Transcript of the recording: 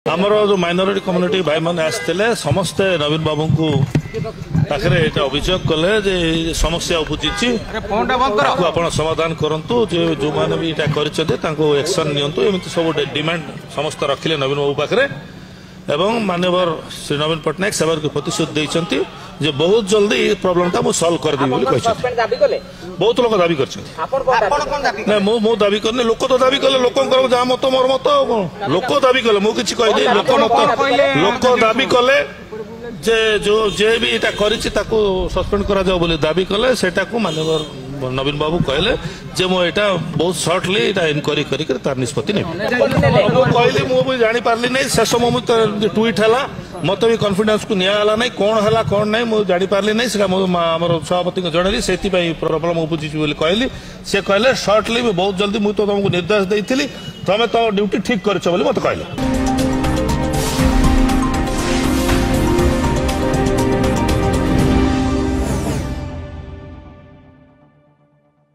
आमर जो minority community भाई मैंने आसते समस्ते नवीन बाबू को पाखे अभियोग कले जे समस्या उपजी आप समाधान करूँ जो मैंने भी एक्शन नियंतु एमती सब डिमांड समस्त रखिले नवीन बाबू पाखे एवं मानवर श्री नवीन पट्टनायक से प्रतिश्रुत देते जे बहुत जल्दी प्रॉब्लम टा मु सॉल्व कर देबी बहुत लोग दाबी कर मो दाबी करने लोक तो दाबी कले लोक जहाँ मत मोर मत लोक दाबी कले मुझे किसी कहली लोक मत लोक दाबी कले जे जो जे भी इटा करिछि ताको सस्पेंड करा जाओ बोली दाबी कले सेटा को मानवर नवीन बाबू कहले जे मो एटा बहुत शॉर्टली एटा इनक्वारी करी कर तार निष्पत्ति नै मो कहली मो भी जानि पारली नै शेष मोमेंट ट्वीट हला मत भी कॉन्फिडेंस को निया हला नै कोन हला कोन नै मो जानि पारली नै सेटा हमर सभापति को जणली सेति पई प्रॉब्लम उपजी बोली कहली से कहले शॉर्टली बहुत जल्दी मु तो तुमको निर्देश देइथिली तमे तो ड्यूटी ठीक करछ बोली मत कहले।